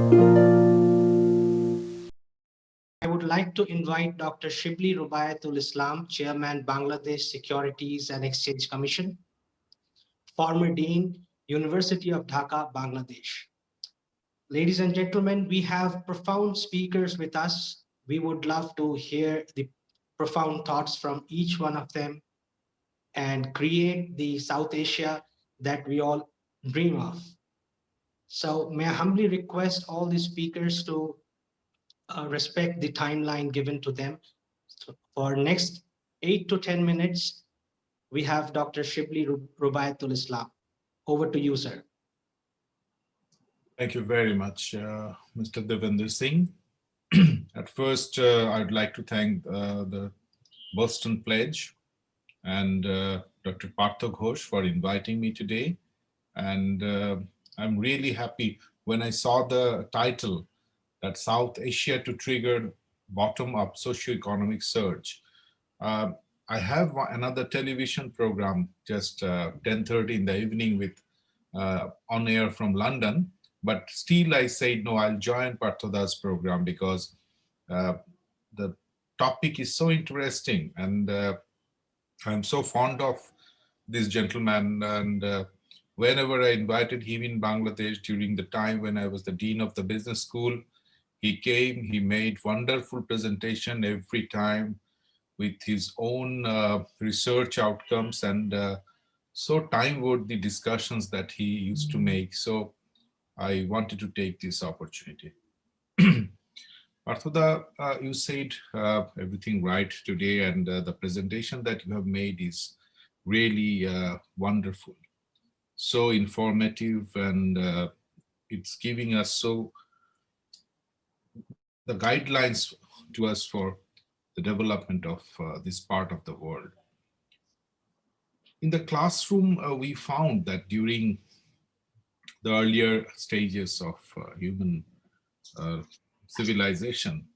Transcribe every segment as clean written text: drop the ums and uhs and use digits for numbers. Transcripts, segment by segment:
I would like to invite Dr. Shibli Rubayat-Ul-Islam, Chairman, Bangladesh Securities and Exchange Commission, former Dean, University of Dhaka, Bangladesh. Ladies and gentlemen, we have profound speakers with us. We would love to hear the profound thoughts from each one of them and create the South Asia that we all dream of. So may I humbly request all the speakers to respect the timeline given to them. So for next 8 to 10 minutes, we have Dr. Shibli Rubayat-Ul-Islam. Over to you, sir. Thank you very much, Mr. Devendra Singh. At first, I'd like to thank the Boston Pledge and Dr. Partha Ghosh for inviting me today. And I'm really happy when I saw the title that South Asia to trigger bottom-up socio-economic surge. I have another television program just 10:30 in the evening with on air from London, but still I said, no, I'll join Parthoda's program because the topic is so interesting and I'm so fond of this gentleman, and whenever I invited him in Bangladesh during the time when I was the dean of the business school, he came, he made wonderful presentation every time with his own research outcomes and so time-worthy discussions that he used to make. So I wanted to take this opportunity. Parthoda, you said everything right today, and the presentation that you have made is really wonderful, so informative, and it's giving us the guidelines to us for the development of this part of the world. In the classroom, we found that during the earlier stages of human civilization,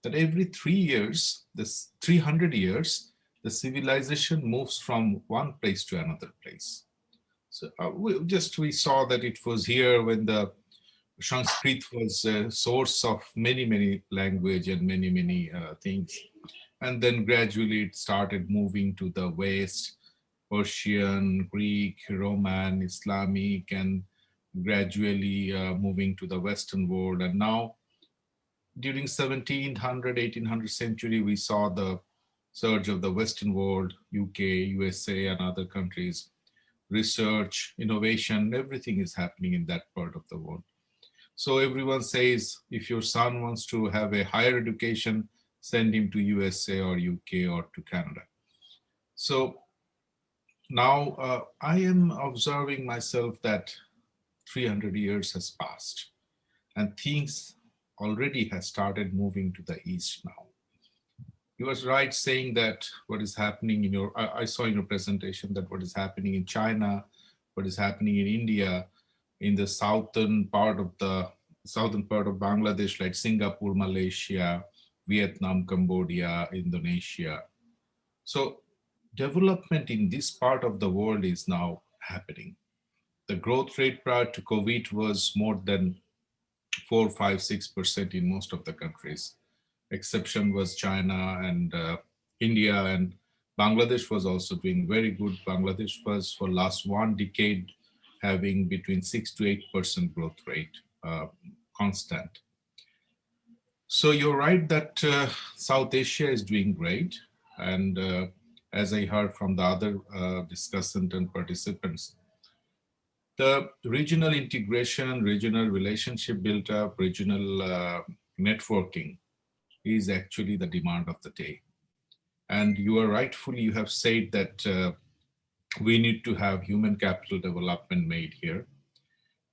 that every 300 years, the civilization moves from one place to another place. So we saw that it was here when the Sanskrit was a source of many language and many things. And then gradually it started moving to the West, Persian, Greek, Roman, Islamic, and gradually moving to the Western world. And now during 1700, 1800 century, we saw the surge of the Western world, UK, USA, and other countries. Research, innovation, everything is happening in that part of the world. So everyone says, if your son wants to have a higher education, send him to USA or UK or to Canada. So now I am observing myself that 300 years has passed and things already has started moving to the east now. You was right saying that what is happening in your, I saw in your presentation that what is happening in China, what is happening in India, in the southern part of Bangladesh, like Singapore, Malaysia, Vietnam, Cambodia, Indonesia. So development in this part of the world is now happening. The growth rate prior to COVID was more than 4, 5, 6% in most of the countries. Exception was China and India, and Bangladesh was also doing very good. Bangladesh was for last 1 decade having between 6 to 8% growth rate, constant. So you're right that South Asia is doing great. And as I heard from the other discussant and participants, the regional integration, regional relationship built up, regional networking is actually the demand of the day. And you are rightfully, you have said that we need to have human capital development made here.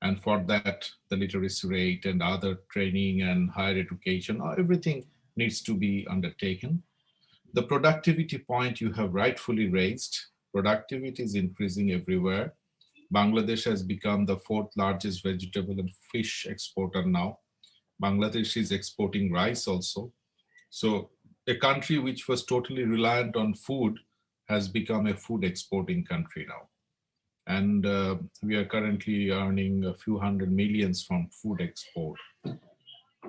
And for that, the literacy rate and other training and higher education, everything needs to be undertaken. The productivity point you have rightfully raised, productivity is increasing everywhere. Bangladesh has become the 4th largest vegetable and fish exporter now. Bangladesh is exporting rice also. So a country which was totally reliant on food has become a food exporting country now. And we are currently earning a few hundred millions from food export.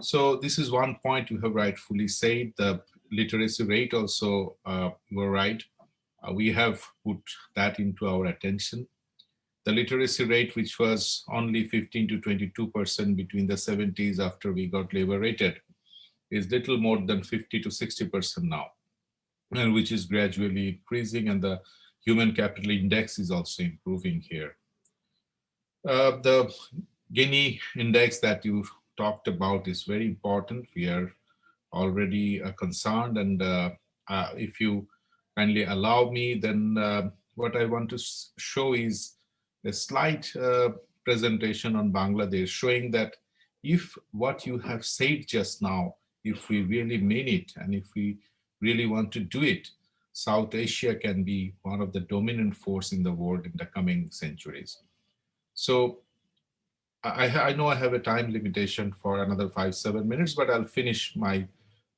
So this is one point you have rightfully said. The literacy rate also, you were right. We have put that into our attention. The literacy rate, which was only 15 to 22% between the 70s after we got liberated, is little more than 50 to 60% now, and which is gradually increasing, and the human capital index is also improving here. The Gini index that you talked about is very important. We are already concerned, and if you kindly allow me, then what I want to show is a slight presentation on Bangladesh, showing that if what you have said just now, if we really mean it, and if we really want to do it, South Asia can be one of the dominant force in the world in the coming centuries. So I know I have a time limitation for another 5-7 minutes, but I'll finish my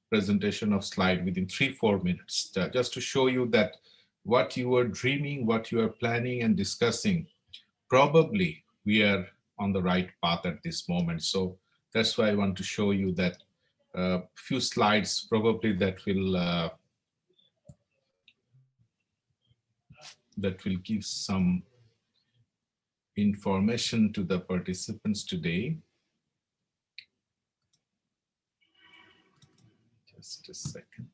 presentation of slide within 3-4 minutes, just to show you that what you are dreaming, what you are planning and discussing, probably we are on the right path at this moment. So that's why I want to show you that few slides probably that will give some information to the participants today. Just a second.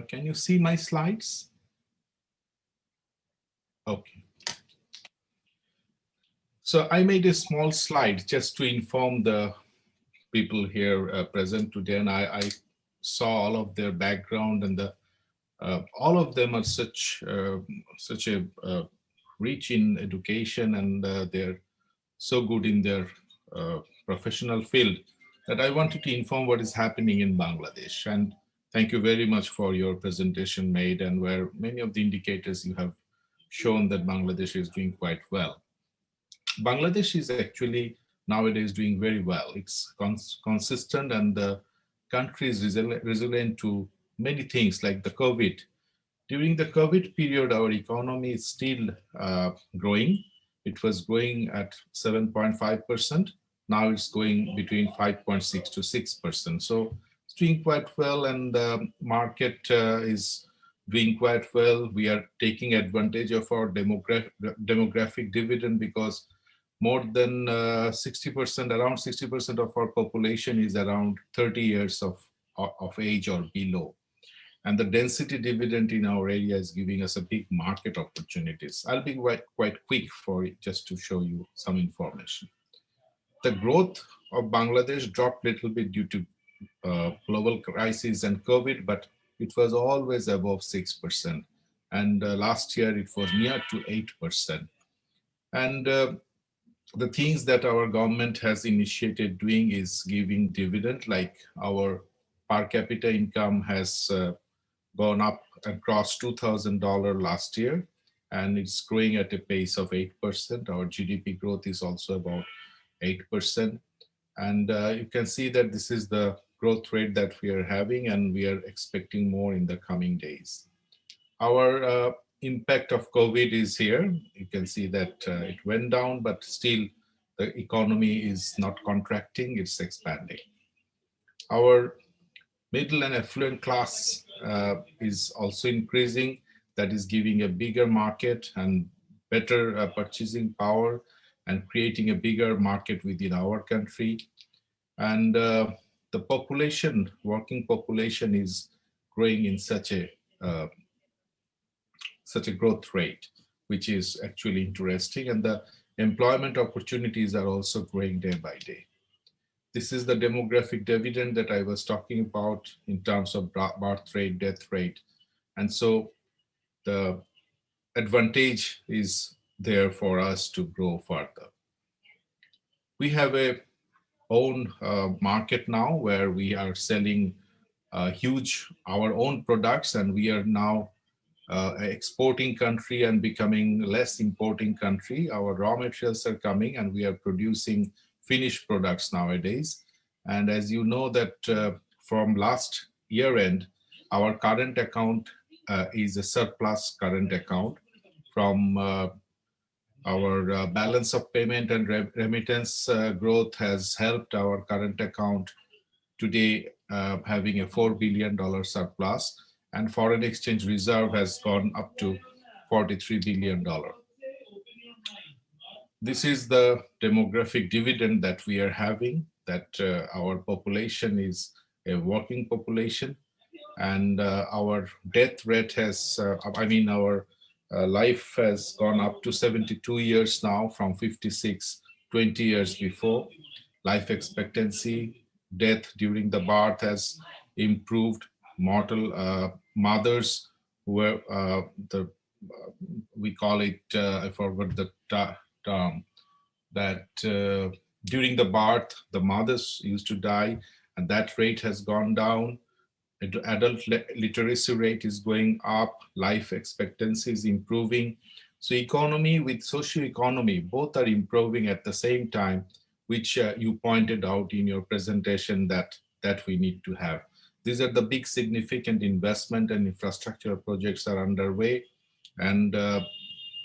Can you see my slides? Okay. So I made a small slide just to inform the people here present today, and I saw all of their background, and all of them are such a rich in education, and they're so good in their professional field that I wanted to inform what is happening in Bangladesh. And thank you very much for your presentation made, and where many of the indicators you have shown that Bangladesh is doing quite well. Bangladesh is actually nowadays doing very well. It's consistent, and the country is resilient to many things like the COVID. During the COVID period, our economy is still growing. It was growing at 7.5%. Now it's going between 5.6 to 6%. So it's doing quite well, and the market is doing quite well. We are taking advantage of our demographic dividend, because more than 60%, around 60% of our population is around 30 years of age or below. And the density dividend in our area is giving us a big market opportunities. I'll be quite quick for it, just to show you some information. The growth of Bangladesh dropped a little bit due to global crisis and COVID, but it was always above 6%. And last year it was near to 8%. And the things that our government has initiated doing is giving dividend, like our per capita income has gone up and crossed $2,000 last year, and it's growing at a pace of 8%. Our GDP growth is also about 8%. And you can see that this is the growth rate that we are having, and we are expecting more in the coming days. Our impact of COVID is here. You can see that it went down, but still the economy is not contracting, it's expanding. Our middle and affluent class is also increasing. That is giving a bigger market and better purchasing power, and creating a bigger market within our country. And the population, working population, is growing in such a growth rate, which is actually interesting. And the employment opportunities are also growing day by day. This is the demographic dividend that I was talking about in terms of birth rate, death rate. And so the advantage is there for us to grow further. We have a own market now where we are selling our own products, and we are now exporting country and becoming less importing country. Our raw materials are coming, and we are producing finished products nowadays. And as you know that from last year end, our current account is a surplus current account from our balance of payment and remittance growth has helped our current account today having a $4 billion surplus, and foreign exchange reserve has gone up to $43 billion. This is the demographic dividend that we are having, that our population is a working population, and our death rate has, our life has gone up to 72 years now from 56, 20 years before. Life expectancy, death during the birth has improved. Mortal mothers were we call it, I forgot the term, that during the birth, the mothers used to die, and that rate has gone down. Adult literacy rate is going up, life expectancy is improving. So economy with socio-economy, both are improving at the same time, which you pointed out in your presentation that we need to have. These are the big significant investment and infrastructure projects are underway, and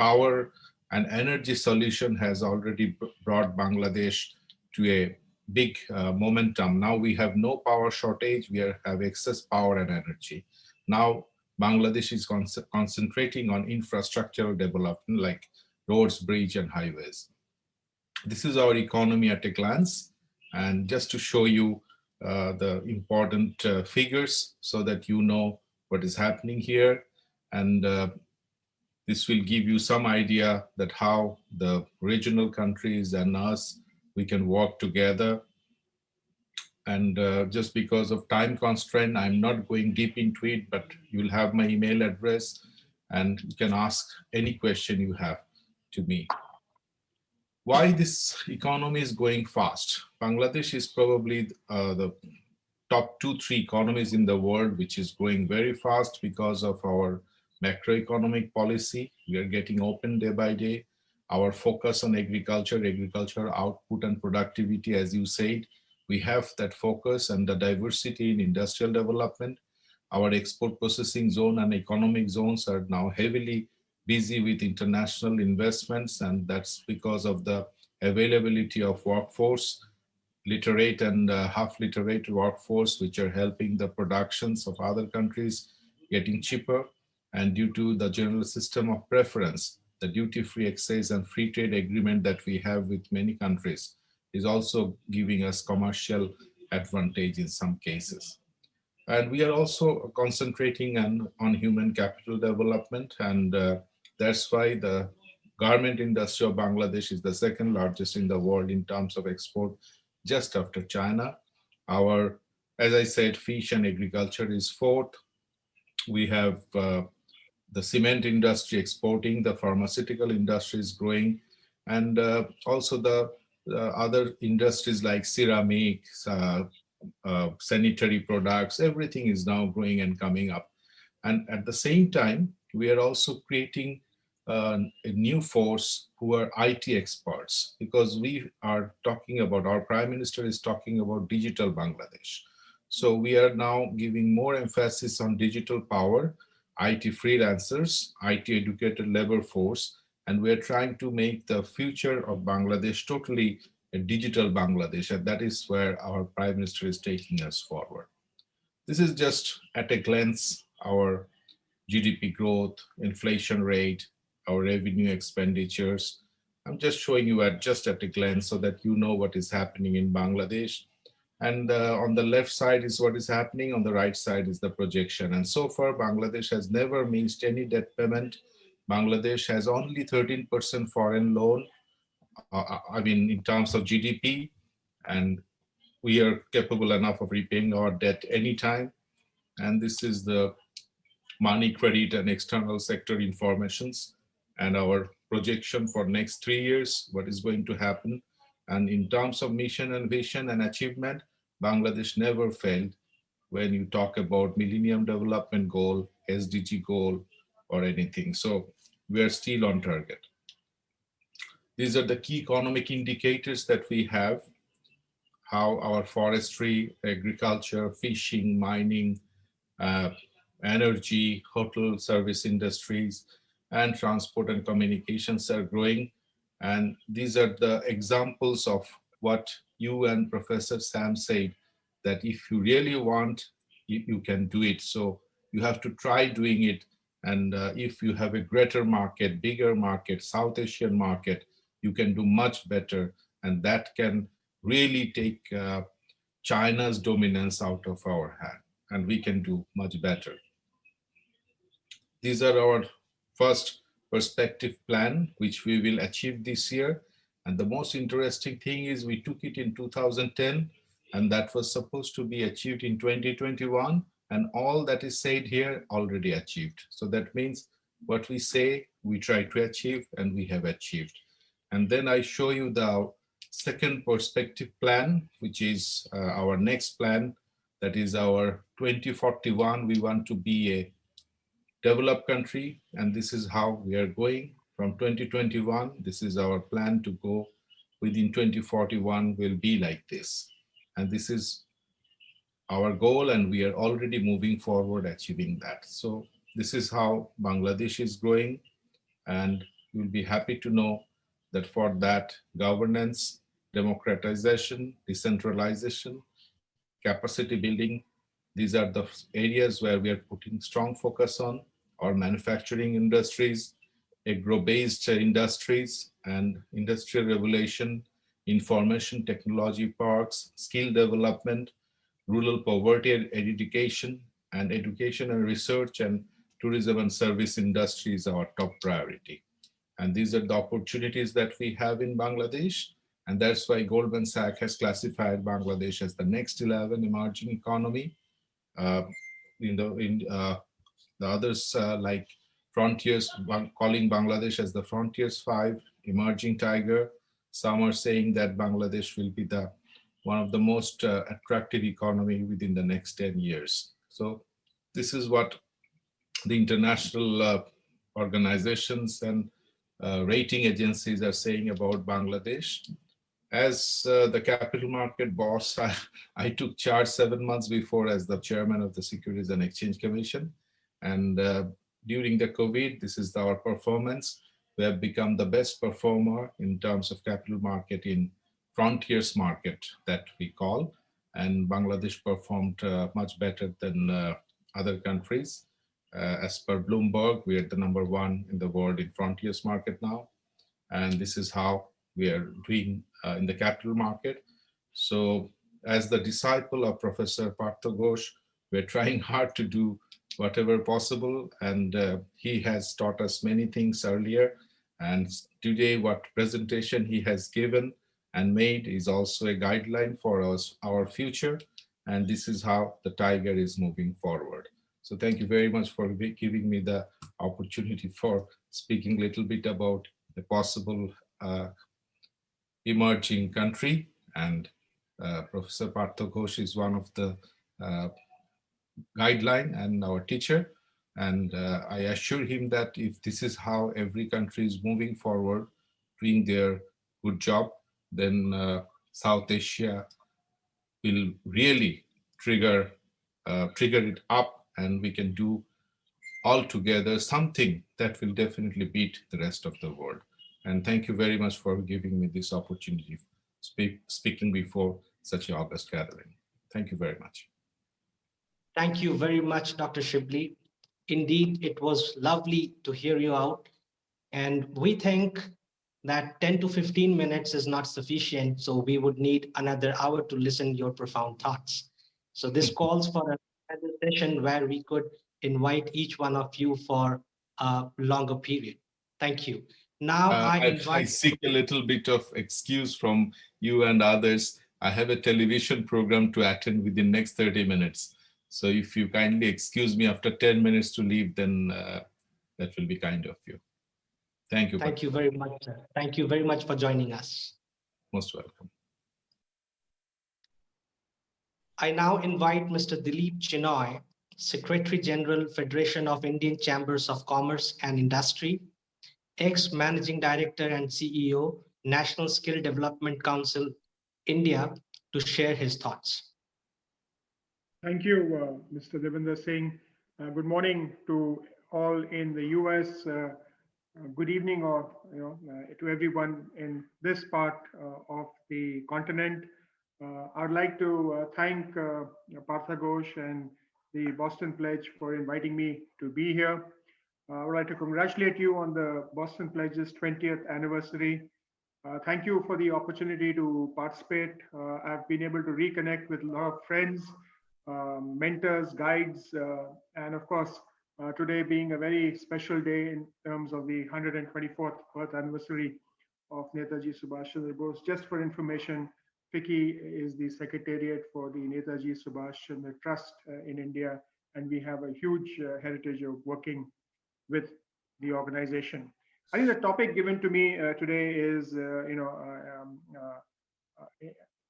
power and energy solution has already brought Bangladesh to a big momentum. Now we have no power shortage, we have excess power and energy. Now Bangladesh is concentrating on infrastructural development like roads, bridge and highways. This is our economy at a glance, and just to show you the important figures so that you know what is happening here, and this will give you some idea that how the regional countries and us, we can work together. And just because of time constraint, I'm not going deep into it, but you'll have my email address and you can ask any question you have to me. Why this economy is going fast? Bangladesh is probably the top 2-3 economies in the world which is growing very fast because of our macroeconomic policy. We are getting open day by day. Our focus on agriculture output and productivity, as you said, we have that focus, and the diversity in industrial development. Our export processing zone and economic zones are now heavily busy with international investments, and that's because of the availability of workforce, literate and half literate workforce, which are helping the productions of other countries getting cheaper. And due to the general system of preference, the duty-free excise and free trade agreement that we have with many countries is also giving us commercial advantage in some cases. And we are also concentrating on human capital development, and that's why the garment industry of Bangladesh is the second largest in the world in terms of export, just after China. Our, as I said, fish and agriculture is fourth. We have the cement industry exporting, the pharmaceutical industry is growing, and also the other industries like ceramics, sanitary products, everything is now growing and coming up. And at the same time, we are also creating a new force who are IT experts, because we are talking about, our Prime Minister is talking about digital Bangladesh. So we are now giving more emphasis on digital power, IT freelancers, IT educated labor force, and we are trying to make the future of Bangladesh totally a digital Bangladesh, and that is where our Prime Minister is taking us forward. This is just at a glance our GDP growth, inflation rate, our revenue expenditures. I'm just showing you just at a glance so that you know what is happening in Bangladesh. And on the left side is what is happening, on the right side is the projection. And so far, Bangladesh has never missed any debt payment. Bangladesh has only 13% foreign loan, in terms of GDP, and we are capable enough of repaying our debt anytime. And this is the money, credit, and external sector informations, and our projection for next 3 years, what is going to happen. And in terms of mission and vision and achievement, Bangladesh never failed when you talk about Millennium Development Goal, SDG goal, or anything. So we are still on target. These are the key economic indicators that we have. how our forestry, agriculture, fishing, mining, uh, energy, hotel service industries, and transport and communications are growing. And these are the examples of what you and Professor Sam said, that if you really want, you can do it. So you have to try doing it. And if you have a greater market, bigger market, South Asian market, you can do much better. And that can really take China's dominance out of our hand, and we can do much better. These are our first perspective plan, which we will achieve this year. And the most interesting thing is we took it in 2010, and that was supposed to be achieved in 2021. And all that is said here already achieved. So that means what we say, we try to achieve, and we have achieved. And then I show you the second perspective plan, which is our next plan. That is our 2041. We want to be a developed country, and this is how we are going from 2021. This is our plan to go within 2041 will be like this. And this is our goal, and we are already moving forward achieving that. So this is how Bangladesh is growing, and you'll be happy to know that for that, governance, democratization, decentralization, capacity building, these are the areas where we are putting strong focus on. Our manufacturing industries, agro-based industries, and industrial revolution, information technology parks, skill development, rural poverty and eradication, and education and research, and tourism and service industry is our top priority. And these are the opportunities that we have in Bangladesh. And that's why Goldman Sachs has classified Bangladesh as the next 11 emerging economy. The others like Frontiers, calling Bangladesh as the Frontiers 5 emerging tiger. Some are saying that Bangladesh will be the one of the most attractive economy within the next 10 years. So this is what the international organizations and rating agencies are saying about Bangladesh. As the capital market boss, I took charge 7 months before as the chairman of the Securities and Exchange Commission. And during the COVID, this is our performance. We have become the best performer in terms of capital market in frontiers market that we call. And Bangladesh performed much better than other countries. As per Bloomberg, we are the #1 in the world in frontiers market now. And this is how we are doing in the capital market. So as the disciple of Professor Partha Ghosh, we're trying hard to do whatever possible. And he has taught us many things earlier. And today what presentation he has given and made is also a guideline for us, our future. And this is how the tiger is moving forward. So thank you very much for giving me the opportunity for speaking a little bit about the possible emerging country. And Professor Partha Ghosh is one of the guideline and our teacher. And I assure him that if this is how every country is moving forward, doing their good job, then South Asia will really trigger it up, and we can do all together something that will definitely beat the rest of the world. And thank you very much for giving me this opportunity speaking before such an august gathering. Thank you very much. Thank you very much, Dr. Shibli. Indeed, it was lovely to hear you out. And we think that 10 to 15 minutes is not sufficient, so we would need another hour to listen your profound thoughts. So this calls for another session where we could invite each one of you for a longer period. Thank you. Now I seek a little bit of excuse from you and others. I have a television program to attend within next 30 minutes. So if you kindly excuse me after 10 minutes to leave, then that will be kind of you. Thank you. Thank you very much, sir. Thank you very much for joining us. Most welcome. I now invite Mr. Dilip Chinoy, Secretary General, Federation of Indian Chambers of Commerce and Industry, ex-Managing Director and CEO, National Skill Development Council, India, to share his thoughts. Thank you, Mr. Devinder Singh. Good morning to all in the US. Good evening, or to everyone in this part of the continent. I'd like to thank Partha Ghosh and the Boston Pledge for inviting me to be here. I would like to congratulate you on the Boston Pledge's 20th anniversary. Thank you for the opportunity to participate. I've been able to reconnect with a lot of friends, mentors, guides, and of course, today being a very special day in terms of the 124th birth anniversary of Netaji Subhash Chandra Bose. Just for information, FICCI is the secretariat for the Netaji Subhash Chandra Trust in India, and we have a huge heritage of working with the organization. I think the topic given to me today is,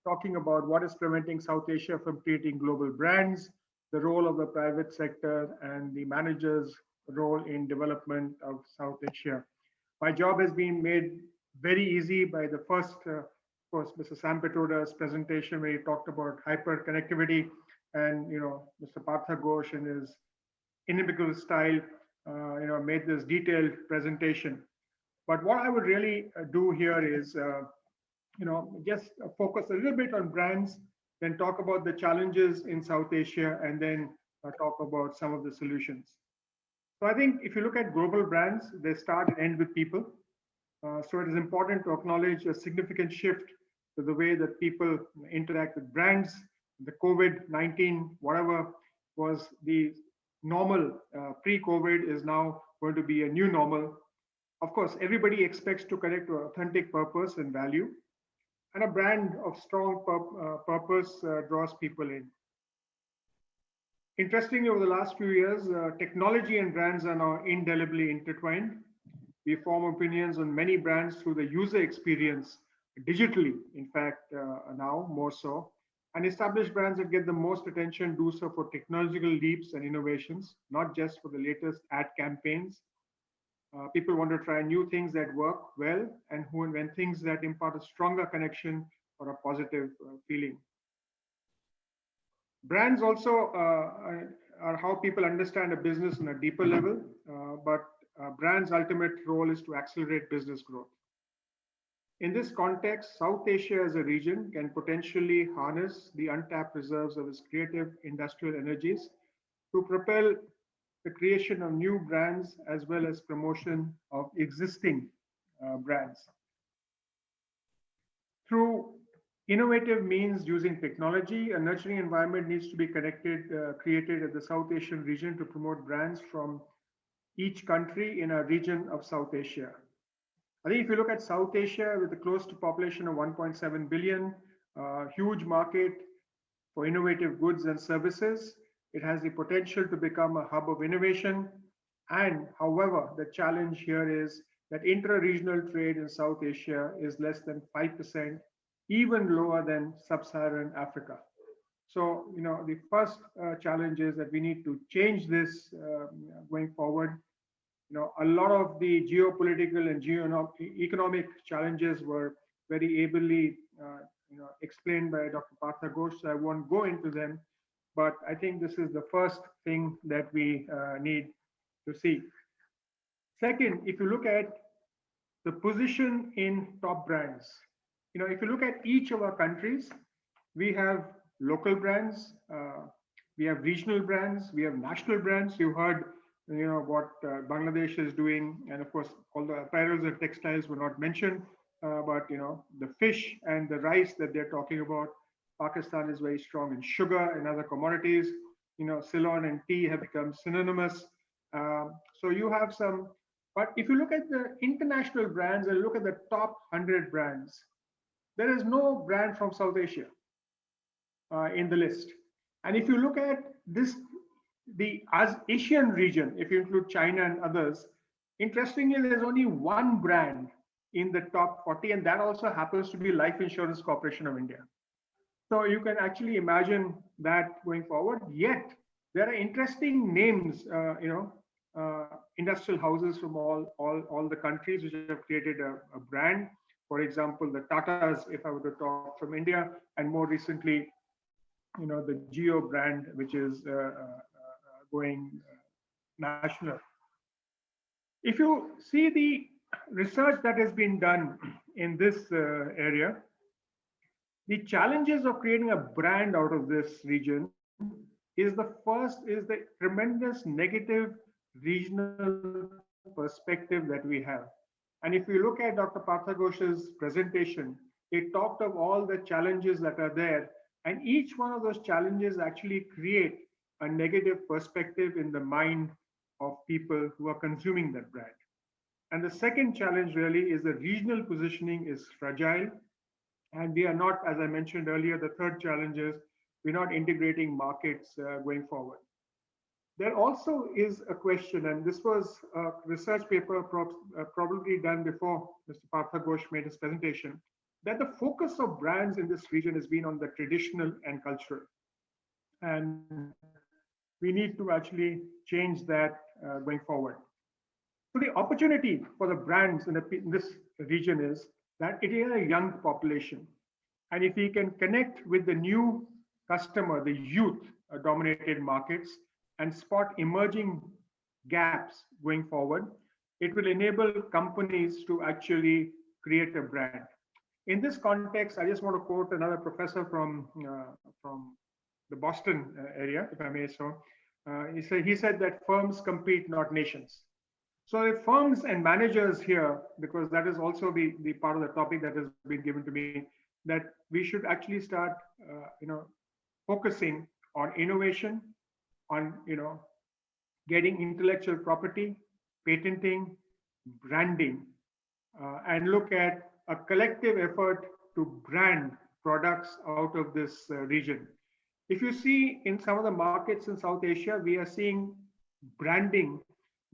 talking about what is preventing South Asia from creating global brands, the role of the private sector, and the manager's role in development of South Asia. My job has been made very easy by the first, of course, Mr. Sam Pitroda's presentation, where he talked about hyper connectivity, and Mr. Partha Ghosh in his inimitable style, made this detailed presentation. But what I would really do here is, just focus a little bit on brands, then talk about the challenges in South Asia, and then talk about some of the solutions. So I think if you look at global brands, they start and end with people. So it is important to acknowledge a significant shift to the way that people interact with brands. The COVID-19, whatever was the normal pre-COVID, is now going to be a new normal. Of course, everybody expects to connect to authentic purpose and value, and a brand of strong purpose draws people in. Interestingly, over the last few years, technology and brands are now indelibly intertwined. We form opinions on many brands through the user experience, digitally, in fact, now more so. And established brands that get the most attention do so for technological leaps and innovations, not just for the latest ad campaigns. People want to try new things that work well, and who invent things that impart a stronger connection or a positive feeling. Brands also are how people understand a business on a deeper level, but brands' ultimate role is to accelerate business growth. In this context, South Asia as a region can potentially harness the untapped reserves of its creative industrial energies to propel the creation of new brands as well as promotion of existing brands. Through innovative means using technology, a nurturing environment needs to be created at the South Asian region to promote brands from each country in a region of South Asia. I think if you look at South Asia with a close to population of 1.7 billion, huge market for innovative goods and services, it has the potential to become a hub of innovation. And however, the challenge here is that intra-regional trade in South Asia is less than 5%, even lower than sub-Saharan Africa. So, the first challenge is that we need to change this going forward. A lot of the geopolitical and economic challenges were very ably explained by Dr. Partha Ghosh, so I won't go into them. But I think this is the first thing that we need to see. Second, if you look at the position in top brands, if you look at each of our countries, we have local brands, we have regional brands, we have national brands. You heard, what Bangladesh is doing, and of course, all the apparels and textiles were not mentioned, but the fish and the rice that they're talking about. Pakistan is very strong in sugar and other commodities. Ceylon and tea have become synonymous. So you have some, but if you look at the international brands and look at the top 100 brands, there is no brand from South Asia in the list. And if you look at this, the Asian region, if you include China and others, interestingly, there's only one brand in the top 40, and that also happens to be Life Insurance Corporation of India. So you can actually imagine that going forward. Yet there are interesting names, industrial houses from all the countries which have created a brand. For example, the Tatas, if I were to talk from India, and more recently, the Geo brand, which is going national. If you see the research that has been done in this area, the challenges of creating a brand out of this region is the tremendous negative regional perspective that we have. And if you look at Dr. Partha Ghosh's presentation, he talked of all the challenges that are there, and each one of those challenges actually create a negative perspective in the mind of people who are consuming that brand. And the second challenge really is the regional positioning is fragile. And we are not, as I mentioned earlier, the third challenge is we're not integrating markets going forward. There also is a question, and this was a research paper probably done before Mr. Partha Ghosh made his presentation, that the focus of brands in this region has been on the traditional and cultural. And we need to actually change that going forward. So the opportunity for the brands in this region is that it is a young population. And if we can connect with the new customer, the youth dominated markets, and spot emerging gaps going forward, it will enable companies to actually create a brand. In this context, I just want to quote another professor from the Boston area, if I may so. He said that firms compete, not nations. So if firms and managers here, because that is also the part of the topic that has been given to me, that we should actually start, focusing on innovation, on, getting intellectual property, patenting, branding, and look at a collective effort to brand products out of this region. If you see in some of the markets in South Asia, we are seeing branding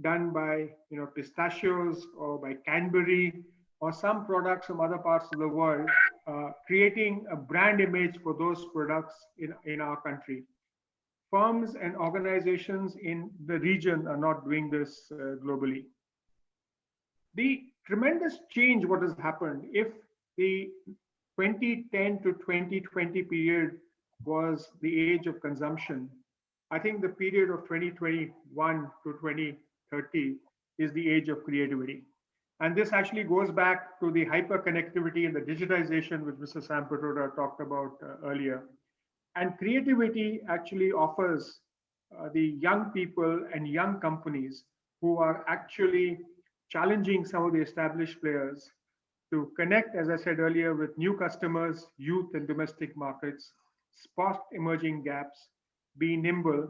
done by pistachios or by Cadbury or some products from other parts of the world, creating a brand image for those products in our country. Firms and organizations in the region are not doing this globally. The tremendous change what has happened, if the 2010 to 2020 period was the age of consumption, I think the period of 2021 to 2030 is the age of creativity. And this actually goes back to the hyperconnectivity and the digitization which Mr. Sam Pitroda talked about earlier. And creativity actually offers the young people and young companies who are actually challenging some of the established players to connect, as I said earlier, with new customers, youth and domestic markets, spot emerging gaps, be nimble.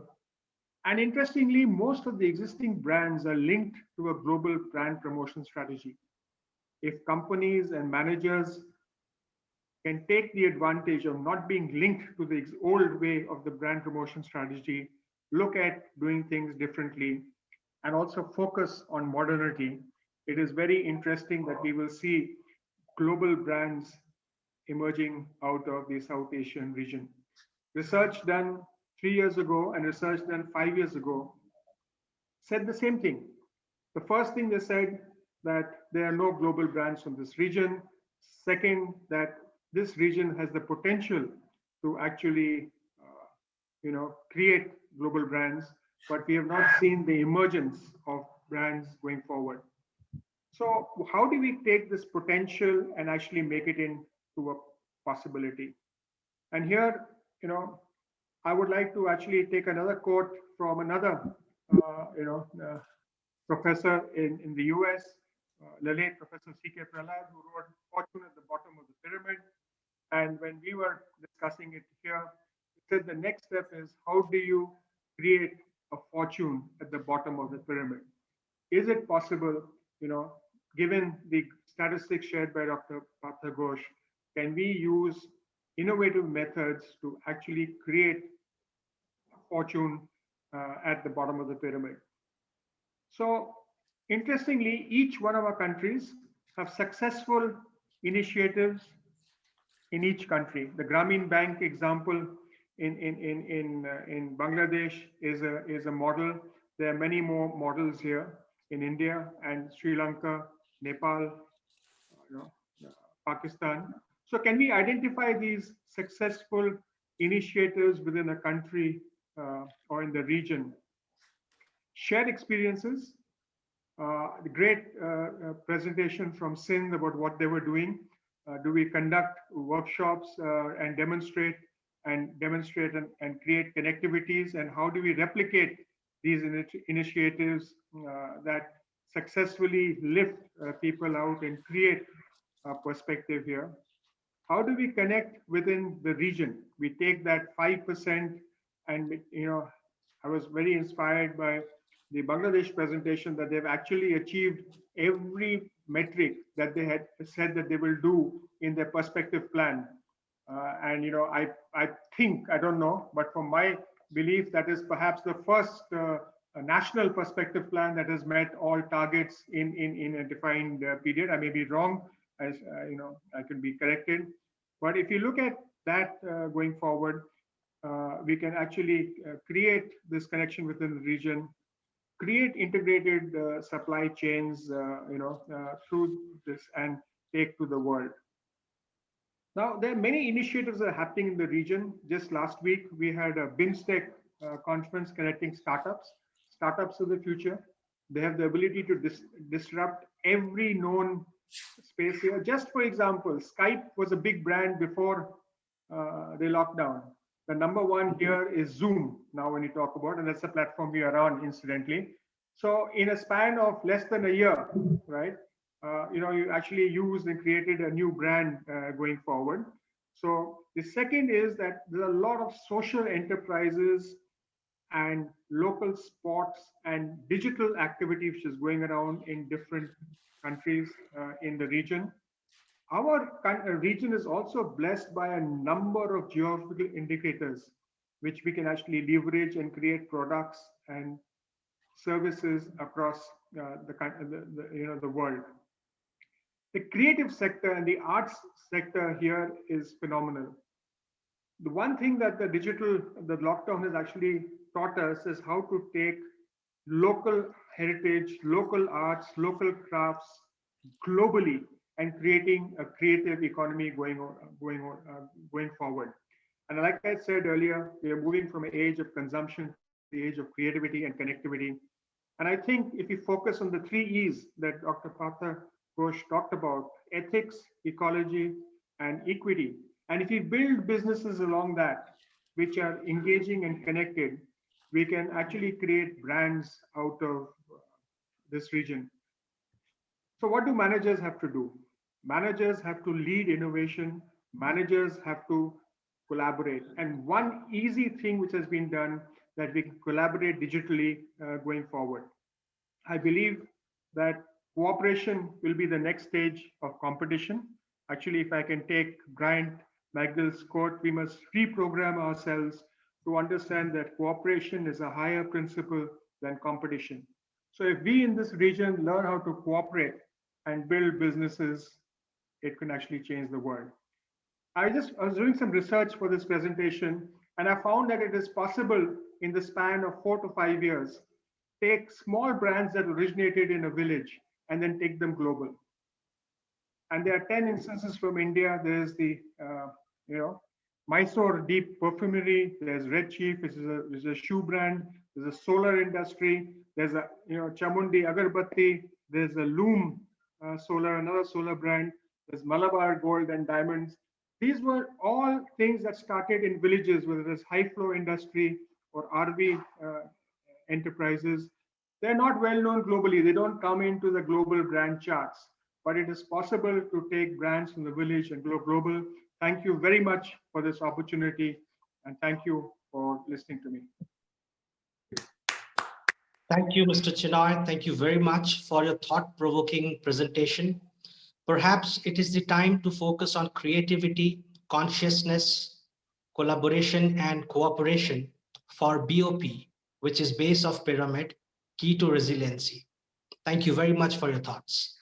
And interestingly, most of the existing brands are linked to a global brand promotion strategy. If companies and managers can take the advantage of not being linked to the old way of the brand promotion strategy, look at doing things differently, and also focus on modernity, it is very interesting that we will see global brands emerging out of the South Asian region. Research done 3 years ago and research done 5 years ago said the same thing. The first thing they said that there are no global brands from this region. Second, that this region has the potential to actually, create global brands, but we have not seen the emergence of brands going forward. So how do we take this potential and actually make it into a possibility? And here, I would like to actually take another quote from another, professor in the US, the late Professor C.K. Prahlad, who wrote Fortune at the Bottom of the Pyramid. And when we were discussing it here, he said the next step is how do you create a fortune at the bottom of the pyramid? Is it possible, given the statistics shared by Dr. Partha Ghosh, can we use innovative methods to actually create a fortune at the bottom of the pyramid? So interestingly, each one of our countries have successful initiatives in each country. The Grameen Bank example in Bangladesh is a model. There are many more models here in India and Sri Lanka, Nepal, Pakistan. So can we identify these successful initiatives within a country or in the region? Share experiences. The great presentation from Sindh about what they were doing. Do we conduct workshops and demonstrate and create connectivities, and how do we replicate these initiatives that successfully lift people out and create a perspective here? How do we connect within the region? We take that 5%, and I was very inspired by the Bangladesh presentation that they've actually achieved every metric that they had said that they will do in their perspective plan. And I think, I don't know, but from my belief, that is perhaps the first national perspective plan that has met all targets in a defined period. I may be wrong, as I can be corrected. But if you look at that going forward, we can actually create this connection within the region, create integrated supply chains, through this, and take to the world. Now, there are many initiatives that are happening in the region. Just last week, we had a BIMSTEC conference connecting startups. Startups of the future. They have the ability to disrupt every known space here. Just for example, Skype was a big brand before they locked down. The number one here is Zoom now when you talk about, and that's the platform we are on, incidentally. So in a span of less than a year, right, you actually used and created a new brand going forward. So the second is that there are a lot of social enterprises and local sports and digital activity which is going around in different countries in the region. Our region is also blessed by a number of geographical indicators which we can actually leverage and create products and services across the world. The creative sector and the arts sector here is phenomenal. The one thing that the lockdown has actually taught us is how to take local heritage, local arts, local crafts globally, and creating a creative economy going forward. And like I said earlier, we are moving from an age of consumption to the age of creativity and connectivity. And I think if we focus on the 3 E's that Dr. Partha Ghosh talked about, ethics, ecology, and equity, and if we build businesses along that, which are engaging and connected, we can actually create brands out of this region. So what do managers have to do? Managers have to lead innovation. Managers have to collaborate. And one easy thing which has been done, that we can collaborate digitally going forward. I believe that cooperation will be the next stage of competition. Actually, if I can take Bryant McGill's quote, we must reprogram ourselves to understand that cooperation is a higher principle than competition. So if we in this region learn how to cooperate and build businesses, it can actually change the world. I was doing some research for this presentation, and I found that it is possible in the span of 4 to 5 years, take small brands that originated in a village and then take them global. And there are 10 instances from India. There's the, Mysore Deep Perfumery. There's Red Chief, which is a shoe brand. There's a solar industry. There's a, Chamundi Agarbatti. There's a Loom Solar, another solar brand. There's Malabar Gold and Diamonds. These were all things that started in villages, whether it's high flow industry or RV enterprises. They're not well known globally. They don't come into the global brand charts, but it is possible to take brands from the village and go global. Thank you very much for this opportunity, and thank you for listening to me. Thank you, Mr. Chinoy. Thank you very much for your thought-provoking presentation. Perhaps it is the time to focus on creativity, consciousness, collaboration, and cooperation for BOP, which is base of pyramid, key to resiliency. Thank you very much for your thoughts.